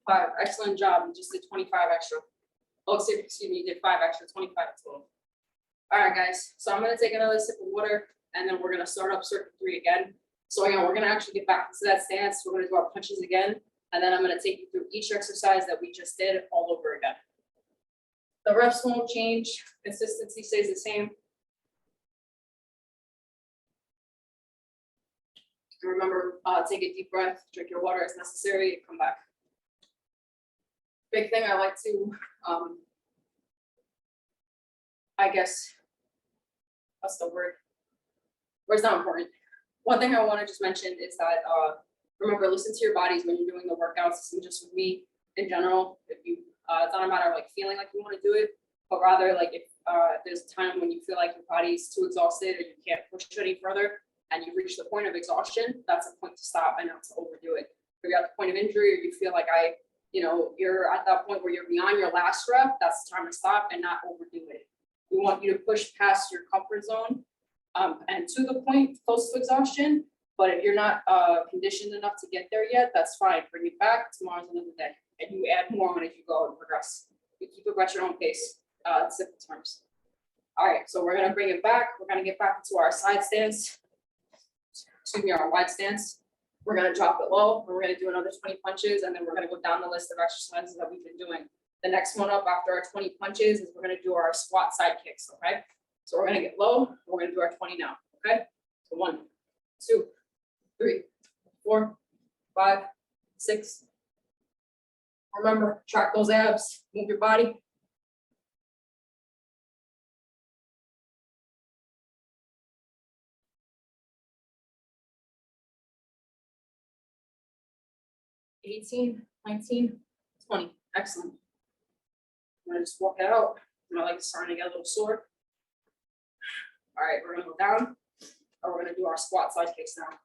5. Excellent job. You just did 25 extra. Oh, excuse me, you did 5 extra, 25 total. All right, guys. So I'm gonna take another sip of water, and then we're gonna start up circuit 3 again. So again, we're gonna actually get back to that stance. We're gonna do our punches again, and then I'm gonna take you through each exercise that we just did all over again. The reps won't change. Consistency stays the same. And remember, take a deep breath, drink your water as necessary, and come back. Big thing I like to, I guess, what's the word? Word's not important. One thing I want to just mention is that, remember, listen to your bodies when you're doing the workouts. This isn't just with me in general. If you, it's not a matter of like feeling like you want to do it, but rather like if there's a time when you feel like your body's too exhausted or you can't push any further, and you've reached the point of exhaustion, that's a point to stop and not to overdo it. If you're at the point of injury or you feel like you're at that point where you're beyond your last rep, that's the time to stop and not overdo it. We want you to push past your comfort zone and to the point close to exhaustion. But if you're not conditioned enough to get there yet, that's fine. Bring it back. Tomorrow's another day. And you add more on as you go and progress. You keep it at your own pace, simple terms. All right, so we're gonna bring it back. We're gonna get back into our side stance. Excuse me, our wide stance. We're gonna drop it low, and we're gonna do another 20 punches, and then we're gonna go down the list of exercises that we've been doing. The next one up after our 20 punches is we're gonna do our squat side kicks, okay? So we're gonna get low, and we're gonna do our 20 now, okay? So 1, 2, 3, 4, 5, 6. Remember, track those abs, move your body. 18, 19, 20. Excellent. I'm gonna just walk it out. My legs starting to get a little sore. All right, we're gonna go down, or we're gonna do our squat side kicks now.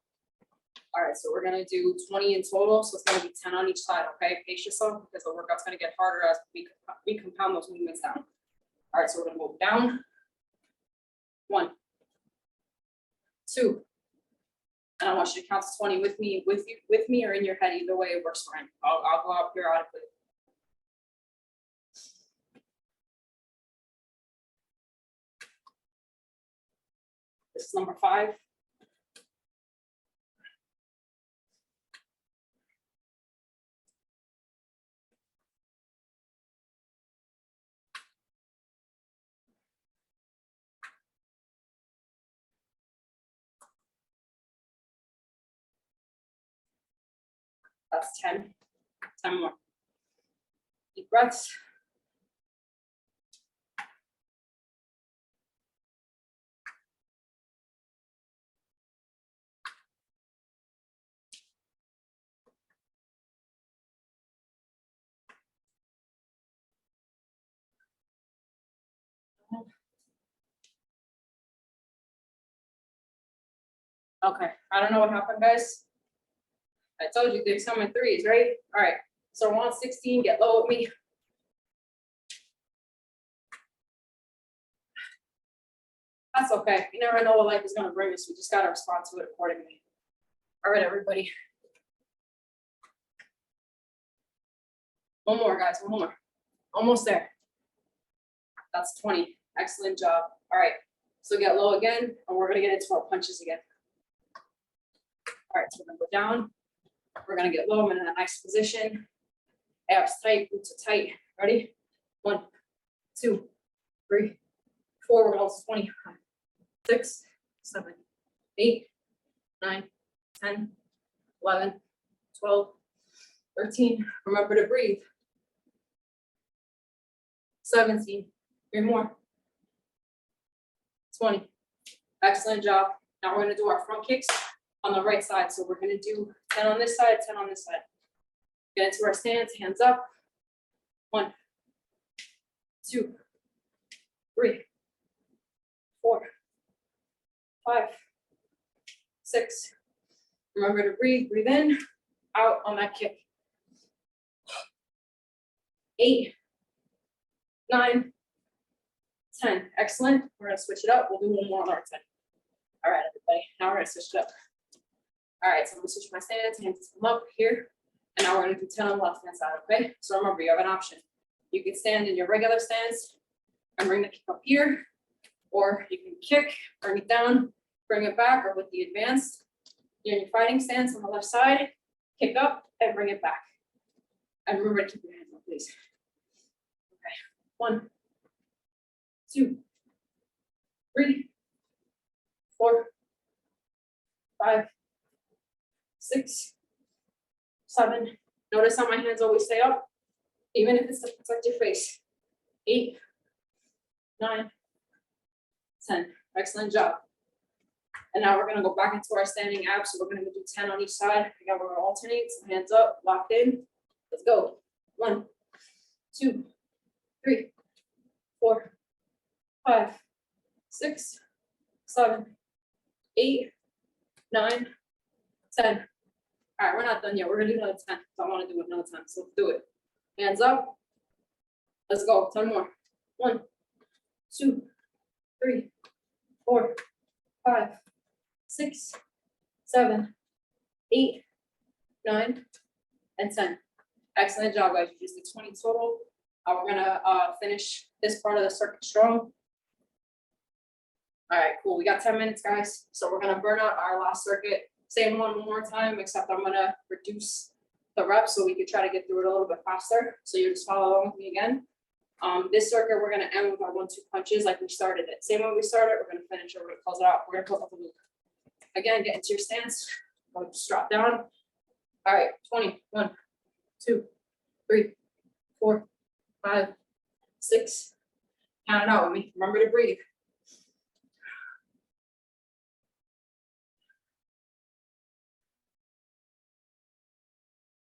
All right, so we're gonna do 20 in total, so it's gonna be 10 on each side, okay? Pace yourself because the workout's gonna get harder as we compound those movements down. All right, so we're gonna move down. 1, 2. And I want you to count to 20 with me, or in your head. Either way, it works fine. I'll go out periodically. This is number 5. That's 10. 10 more. Deep breaths. Okay, I don't know what happened, guys. I told you there's some in threes, right? All right, so we're on 16, get low with me. That's okay, you never know what life is gonna bring us, we just gotta respond to it accordingly. All right, everybody. One more, guys, one more. Almost there. That's 20, excellent job. All right, so get low again, and we're gonna get into our punches again. All right, so we're gonna go down. We're gonna get low. I'm in a nice position. Abs tight, glutes are tight. Ready? 1, 2, 3, 4, we're going to 20, 6, 7, 8, 9, 10, 11, 12, 13. Remember to breathe. 17, 3 more. 20. Excellent job. Now we're going to do our front kicks on the right side. So we're going to do 10 on this side, 10 on this side. Get into our stance, hands up. 1, 2, 3, 4, 5, 6. Remember to breathe. Breathe in, out on that kick. 8, 9, 10. Excellent. We're going to switch it up. We'll do one more on our 10. All right, everybody. Now we're going to switch it up. All right, so I'm going to switch my stance. Hands come up here. And now we're going to do 10 on the left hand side, okay? So remember, you have an option. You can stand in your regular stance and bring the kick up here, or you can kick, bring it down, bring it back, or with the advanced, you're in your fighting stance on the left side, kick up and bring it back. And remember to keep your hands up, please. Okay, 1, 2, 3, 4, 5, 6, 7. Notice how my hands always stay up, even if it's to protect your face. 8, 9, 10. Excellent job. And now we're going to go back into our standing abs. So we're going to do 10 on each side. Again, we're going to alternate. So hands up, locked in. Let's go. 1, 2, 3, 4, 5, 6, 7, 8, 9, 10. All right, we're not done yet. We're gonna do another 10. So I want to do another 10. So let's do it. Hands up. Let's go. 10 more. 1, 2, 3, 4, 5, 6, 7, 8, 9, and 10. Excellent job, guys. You just did 20 total. We're gonna finish this part of the circuit strong. All right, cool. We got 10 minutes, guys. So we're gonna burn out our last circuit. Same one more time, except I'm gonna reduce the reps so we could try to get through it a little bit faster. So you just follow along with me again. This circuit, we're gonna end with our 1-2 punches like we started it. Same way we started, we're gonna finish it, we're gonna close it out. We're gonna close out the loop. Again, get into your stance. Just drop down. All right, 20. 1, 2, 3, 4, 5, 6. Count it out with me. Remember to breathe.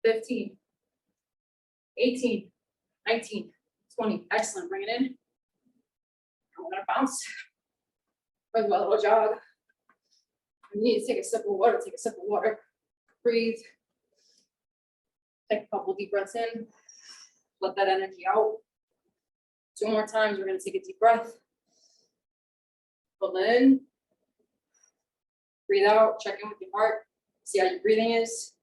15, 18, 19, 20. Excellent. Bring it in. I'm gonna bounce. Bring my little jog. You need to take a sip of water. Take a sip of water. Breathe. Take a couple deep breaths in. Let that energy out. 2 more times. We're gonna take a deep breath. Hold it in. Breathe out. Check in with your heart. See how your breathing is.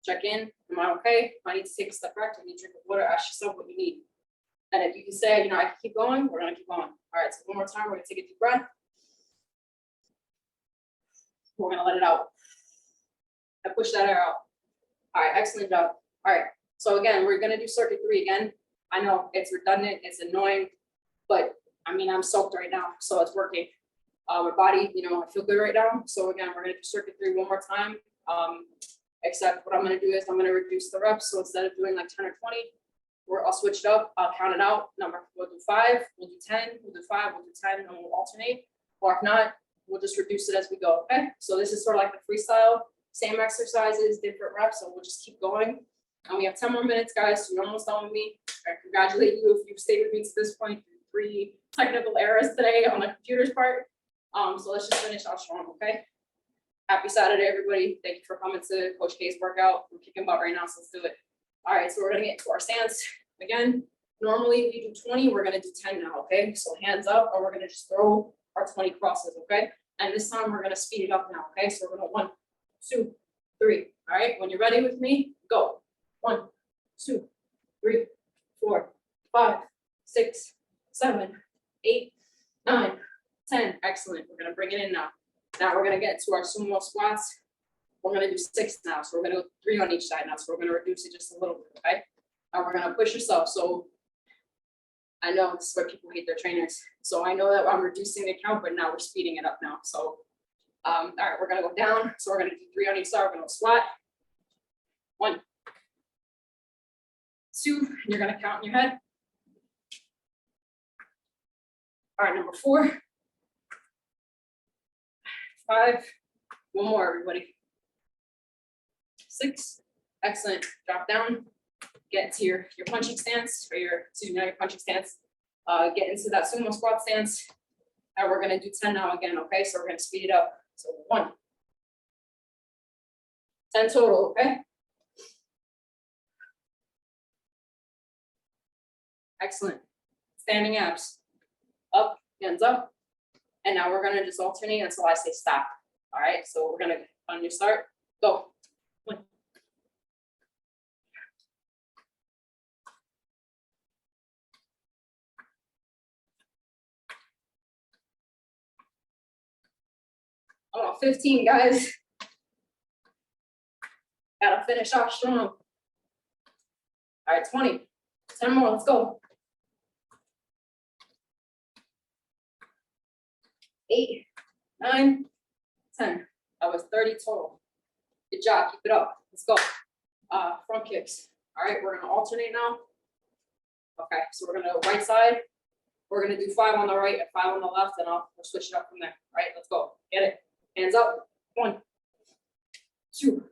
Check in. Am I okay? If I need to take a step back, I need to drink of water. Ask yourself what you need. And if you can say, I can keep going, we're gonna keep going. All right, so one more time, we're gonna take a deep breath. We're gonna let it out. And push that air out. All right, excellent job. All right, so again, we're gonna do circuit 3 again. I know it's redundant, it's annoying, but I'm soaked right now, so it's working. My body, I feel good right now. So again, we're gonna do circuit 3 one more time. Except what I'm gonna do is I'm gonna reduce the reps. So instead of doing like 10 or 20, I'll switch it up. I'll count it out. We'll do 5, we'll do 10, we'll do 5, we'll do 10, and we'll alternate. Or if not, we'll just reduce it as we go, okay? So this is sort of like the freestyle, same exercises, different reps, so we'll just keep going. And we have 10 more minutes, guys, so you're almost done with me. I congratulate you if you've stayed with me to this point through 3 technical errors today on the computer's part. So let's just finish out strong, okay? Happy Saturday, everybody. Thank you for coming to Coach K's workout. We're kicking butt right now, so let's do it. All right, so we're gonna get to our stance. Again, normally we do 20, we're gonna do 10 now, okay? So hands up, or we're gonna just throw our 20 crosses, okay? And this time we're gonna speed it up now, okay? So we're gonna 1, 2, 3. All right, when you're ready with me, go. 1, 2, 3, 4, 5, 6, 7, 8, 9, 10. Excellent. We're gonna bring it in now. Now we're gonna get to our sumo squats. We're gonna do 6 now. So we're gonna go 3 on each side now. So we're gonna reduce it just a little bit, okay? Now we're gonna push yourself. So I know this is what people hate their trainers. So I know that I'm reducing the count, but now we're speeding it up now. So, all right, we're gonna go down. So we're gonna do 3 on each side. We're gonna squat. 1, 2, and you're gonna count in your head. All right, number 4, 5, one more, everybody. 6, excellent. Drop down, get to your punching stance, or your punching stance. Get into that sumo squat stance. And we're gonna do 10 now again, okay? So we're gonna speed it up. So 1, 10 total, okay? Excellent. Standing abs. Up, hands up. And now we're gonna just alternate until I say stop. All right, so we're gonna, on your start, go. 1. Oh, 15, guys. Gotta finish off strong. All right, 20. 10 more, let's go. 8, 9, 10. That was 30 total. Good job, keep it up. Let's go. Front kicks. All right, we're gonna alternate now. Okay, so we're gonna right side. We're gonna do 5 on the right and 5 on the left, and we'll switch it up from there. All right, let's go. Get it. Hands up. 1, 2,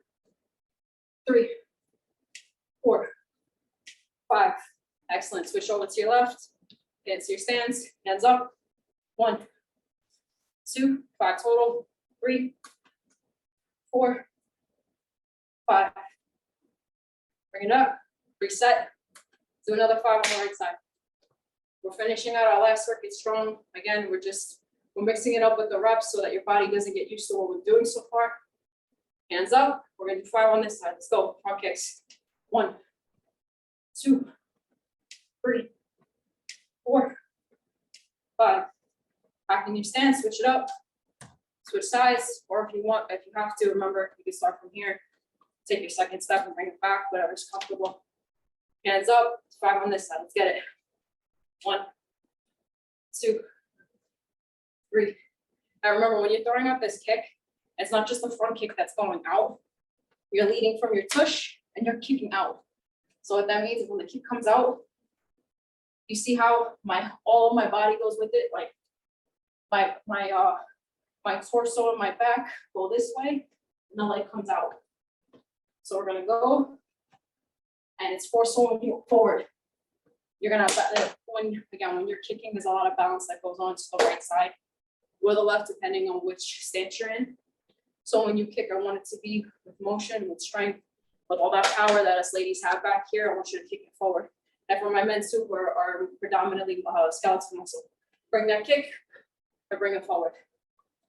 3, 4, 5. Excellent. Switch over to your left. Get into your stance. Hands up. 1, 2, 5 total. 3, 4, 5. Bring it up. Reset. Do another 5 on the right side. We're finishing out our last circuit strong. Again, we're mixing it up with the reps so that your body doesn't get used to what we're doing so far. Hands up. We're gonna do 5 on this side. Let's go. Front kicks. 1, 2, 3, 4, 5. Back in your stance, switch it up. Switch sides, or if you have to, remember, you can start from here. Take your second step and bring it back, whatever's comfortable. Hands up. 5 on this side. Let's get it. 1, 2, 3. Now remember, when you're throwing out this kick, it's not just the front kick that's going out. You're leading from your tush and you're kicking out. So what that means is when the kick comes out, you see how all of my body goes with it, like my torso and my back go this way, and the leg comes out. So we're gonna go, and it's forceful you forward. You're gonna, when you're kicking, there's a lot of balance that goes on to the right side or the left, depending on which stance you're in. So when you kick, I want it to be with motion, with strength, with all that power that us ladies have back here. I want you to kick it forward. And for my men too, who are predominantly skeleton muscle, bring that kick or bring it forward.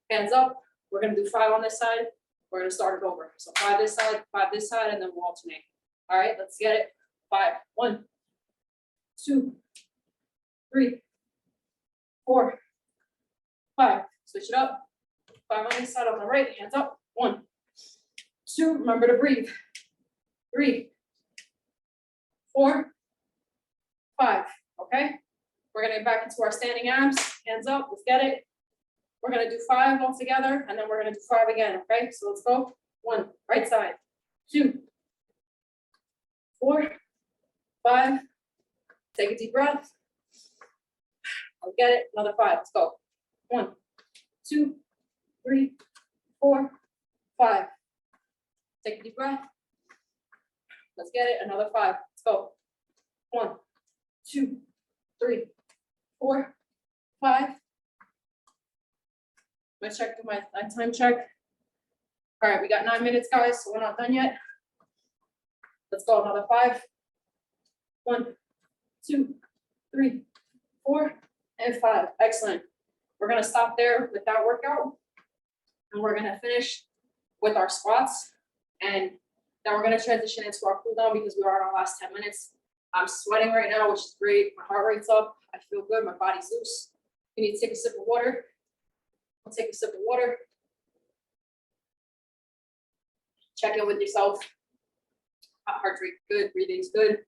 Hands up. We're gonna do 5 on this side. We're gonna start it over. So 5 this side, 5 this side, and then we'll alternate. All right, let's get it. 5, 1, 2, 3, 4, 5. Switch it up. 5 on this side on the right, hands up. 1, 2, remember to breathe. 3, 4, 5, okay? We're gonna get back into our standing abs, hands up, let's get it. We're gonna do 5 all together, and then we're gonna do 5 again, okay? So let's go. 1, right side, 2, 4, 5. Take a deep breath. I'll get it, another 5, let's go. 1, 2, 3, 4, 5. Take a deep breath. Let's get it, another 5, let's go. 1, 2, 3, 4, 5. Let's check my time check. All right, we got 9 minutes, guys, so we're not done yet. Let's go, another 5. 1, 2, 3, 4, and 5. Excellent. We're gonna stop there with that workout, and we're gonna finish with our squats, and then we're gonna transition into our cool down because we are in our last 10 minutes. I'm sweating right now, which is great. My heart rate's up. I feel good. My body's loose. You need to take a sip of water. I'll take a sip of water. Check in with yourself. Heart rate good. Breathing's good.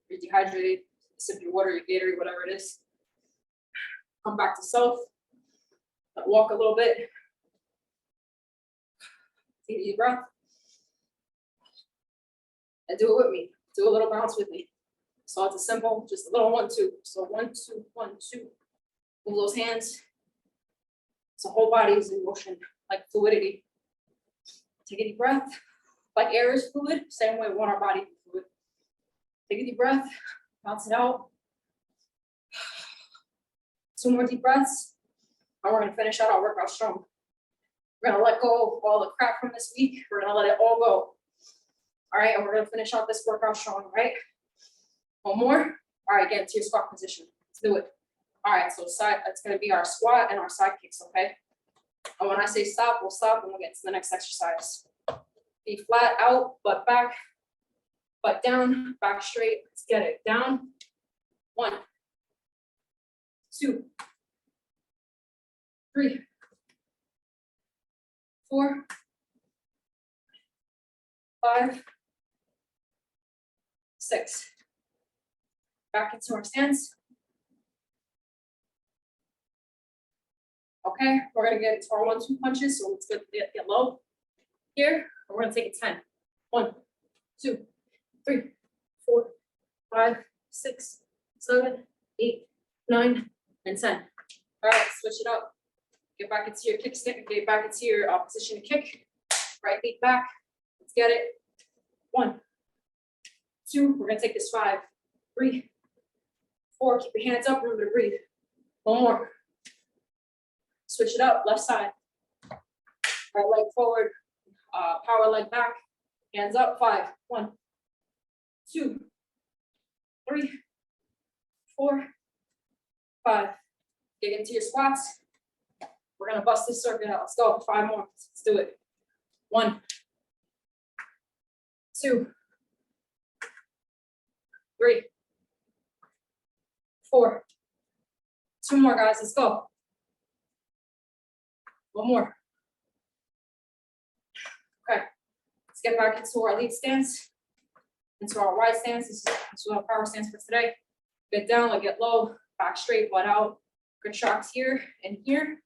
You're dehydrated. Sip your water, your Gatorade, whatever it is. Come back to self. Walk a little bit. Take a deep breath. And do it with me. Do a little bounce with me. So it's a simple, just a little 1, 2. So 1, 2, 1, 2. Move those hands. So whole body is in motion, like fluidity. Take a deep breath. Like air is fluid, same way we want our body to be fluid. Take a deep breath, bounce it out. 2 more deep breaths. And we're gonna finish out our workout strong. We're gonna let go of all the crap from this week. We're gonna let it all go. All right, and we're gonna finish out this workout strong, right? 1 more. All right, get into your squat position. Let's do it. All right, so side, that's gonna be our squat and our side kicks, okay? And when I say stop, we'll stop and we'll get to the next exercise. Be flat out, butt back, butt down, back straight. Let's get it. Down. 1, 2, 3, 4, 5, 6. Back into our stance. Okay, we're gonna get into our 1, 2 punches. So let's get low here. We're gonna take it 10. 1, 2, 3, 4, 5, 6, 7, 8, 9, and 10. All right, switch it up. Get back into your kickstand. Get back into your position to kick. Right feet back. Let's get it. 1, 2. We're gonna take this 5, 3, 4. Keep your hands up. Remember to breathe. 1 more. Switch it up. Left side. Right leg forward. Power leg back. Hands up. 5. 1, 2, 3, 4, 5. Get into your squats. We're gonna bust this circuit out. Let's go. 5 more. Let's do it. 1, 2, 3, 4. 2 more, guys. Let's go. 1 more. Okay. Let's get back into our lead stance, into our wide stance. This is our power stance for today. Get down, like get low, back straight, butt out. Contracts here and here.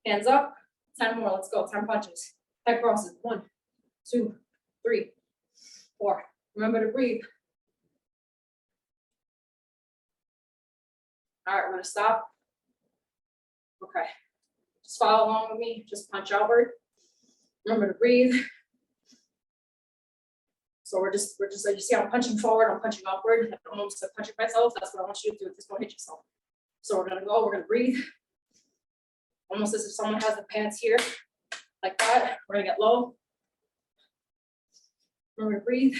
Hands up. 10 more. Let's go. 10 punches. Head crosses. 1, 2, 3, 4. Remember to breathe. All right, we're gonna stop. Okay. Just follow along with me. Just punch outward. Remember to breathe. So we're just like, you see, I'm punching forward, I'm punching upward. I'm almost like punching myself. That's what I want you to do. Just don't hit yourself. So we're gonna go, we're gonna breathe. Almost as if someone has the pads here, like that. We're gonna get low. Remember to breathe.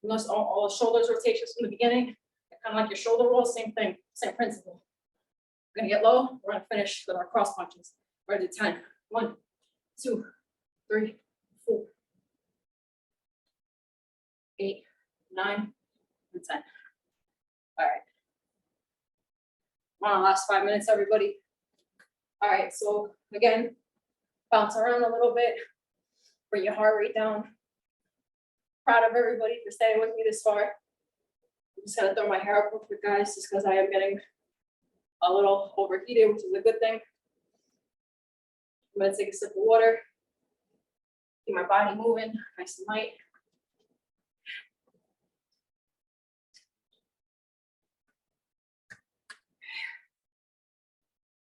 Notice all the shoulders rotations from the beginning. Kind of like your shoulder roll, same thing, same principle. We're gonna get low. We're gonna finish with our cross punches. We're gonna do 10. 1, 2, 3, 4, 8, 9, and 10. All right. Come on, last 5 minutes, everybody. All right, so again, bounce around a little bit, bring your heart rate down. Proud of everybody for staying with me this far. I'm just gonna throw my hair up real quick, guys, just because I am getting a little overheated, which is a good thing. I'm gonna take a sip of water, keep my body moving, nice and light.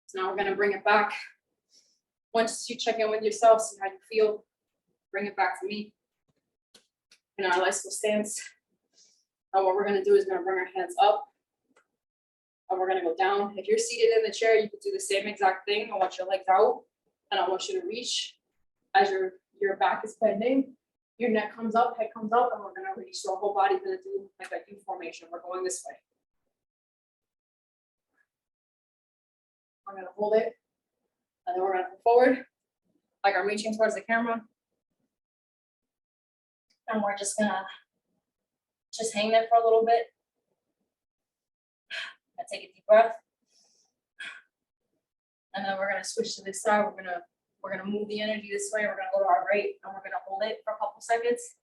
So now we're gonna bring it back. Once you check in with yourself, see how you feel, bring it back to me in our bicycle stance. And what we're gonna do is we're gonna bring our hands up and we're gonna go down. If you're seated in the chair, you could do the same exact thing. I want your legs out and I want you to reach as your back is bending. Your neck comes up, head comes up, and we're gonna reach. So our whole body's gonna do like a U formation. We're going this way. We're gonna hold it, and then we're gonna come forward, like I'm reaching towards the camera. And we're just gonna hang there for a little bit. And take a deep breath. And then we're gonna switch to this side. We're gonna move the energy this way. We're gonna go to our right, and we're gonna hold it for a couple seconds.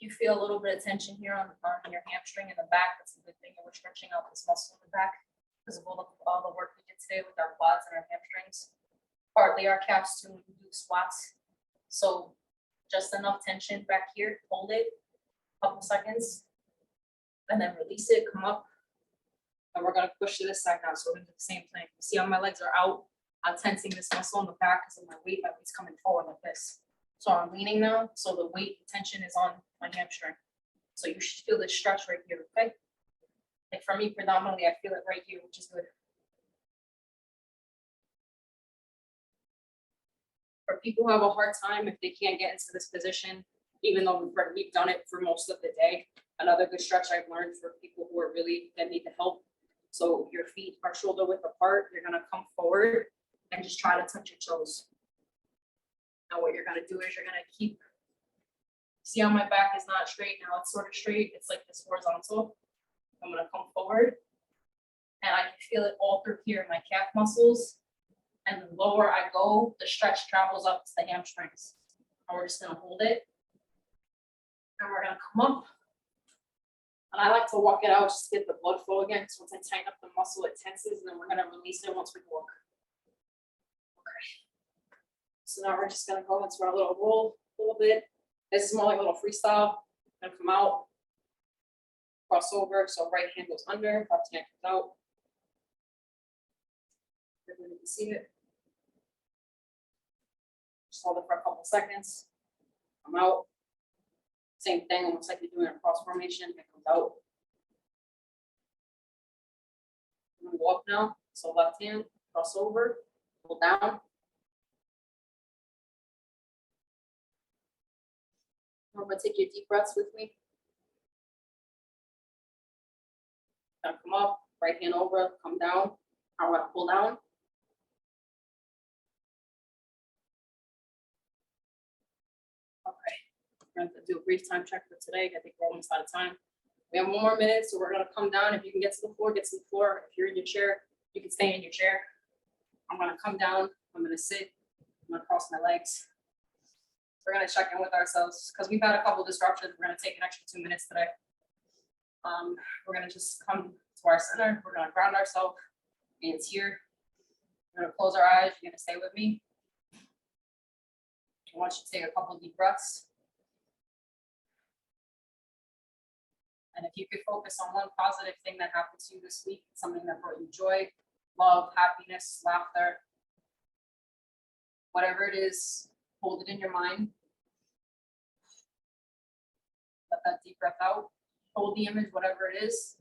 you feel a little bit of tension here on your hamstring in the back, that's a good thing, and we're stretching out this muscle in the back because of all the work we did today with our quads and our hamstrings. Partly our calves too when we do squats. So just enough tension back here, hold it a couple seconds, and then release it, come up. And we're gonna push to this side now, so we're gonna do the same thing. See how my legs are out? I'm tensing this muscle in the back because of my weight, my weight's coming forward like this. So I'm leaning now, so the weight tension is on my hamstring. So you should feel this stretch right here, okay? Like for me, predominantly, I feel it right here, which is good. For people who have a hard time, if they can't get into this position, even though we've done it for most of the day, another good stretch I've learned for people who are really, that need the help. So your feet are shoulder width apart, you're gonna come forward and just try to touch your toes. Now what you're gonna do is you're gonna keep, see how my back is not straight, now it's sort of straight, it's like this horizontal. I'm gonna come forward and I can feel it all through here in my calf muscles. And the lower I go, the stretch travels up to the hamstrings. And we're just gonna hold it. And we're gonna come up. And I like to walk it out just to get the blood flow again. So once I tighten up the muscle, it tenses, and then we're gonna release it once we walk. Okay. So now we're just gonna go into our little roll a little bit. This is more like a little freestyle. Gonna come out, cross over. So right hand goes under, left hand comes out. Everybody can see it. Just hold it for a couple seconds. Come out. Same thing, almost like you're doing a cross formation. It comes out. I'm gonna go up now. So left hand, cross over, pull down. I'm gonna take your deep breaths with me. Now come up, right hand over, come down. I'm gonna pull down. Okay, we're gonna do a brief time check for today. I think we're almost out of time. We have 1 more minute, so we're gonna come down. If you can get to the floor, get to the floor. If you're in your chair, you can stay in your chair. I'm gonna come down, I'm gonna sit, I'm gonna cross my legs. We're gonna check in with ourselves because we've had a couple disruptions. We're gonna take an extra 2 minutes today. We're gonna just come to our center. We're gonna ground ourselves. Hands here. We're gonna close our eyes. You're gonna stay with me. I want you to take a couple deep breaths. And if you could focus on one positive thing that happened to you this week, something that brought you joy, love, happiness, laughter, whatever it is, hold it in your mind. Let that deep breath out. Hold the image, whatever it is.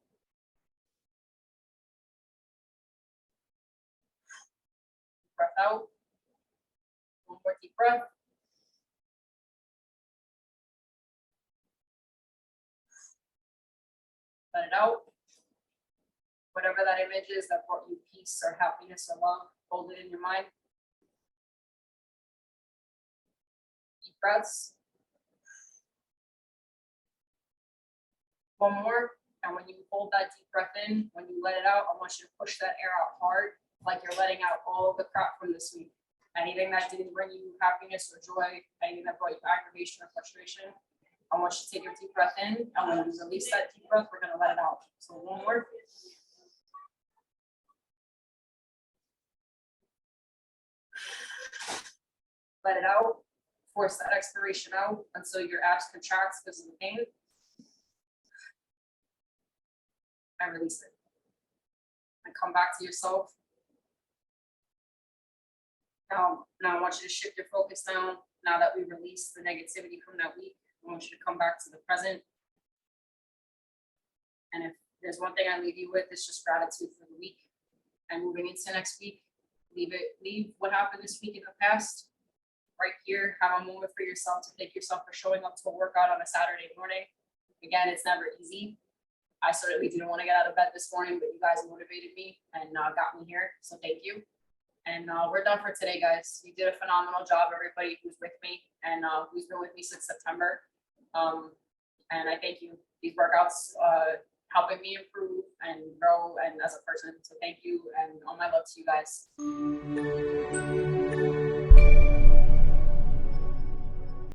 Breath out. One more deep breath. Let it out. Whatever that image is that brought you peace or happiness or love, hold it in your mind. Deep breaths. One more. And when you hold that deep breath in, when you let it out, I want you to push that air out hard, like you're letting out all of the crap from this week. Anything that didn't bring you happiness or joy, anything that brought you aggravation or frustration, I want you to take a deep breath in, and when you release that deep breath, we're gonna let it out. So one more. Let it out. Force that expiration out until your abs contracts because of the pain. And release it. And come back to yourself. Now I want you to shift your focus down. Now that we release the negativity from that week, I want you to come back to the present. And if there's one thing I leave you with, it's just gratitude for the week. And moving into next week, leave what happened this week in the past. Right here, have a moment for yourself to thank yourself for showing up to a workout on a Saturday morning. Again, it's never easy. I certainly didn't want to get out of bed this morning, but you guys motivated me and got me here. So thank you. And we're done for today, guys. You did a phenomenal job, everybody who's with me and who's been with me since September. And I thank you. These workouts helping me improve and grow and as a person. So thank you and all my love to you guys.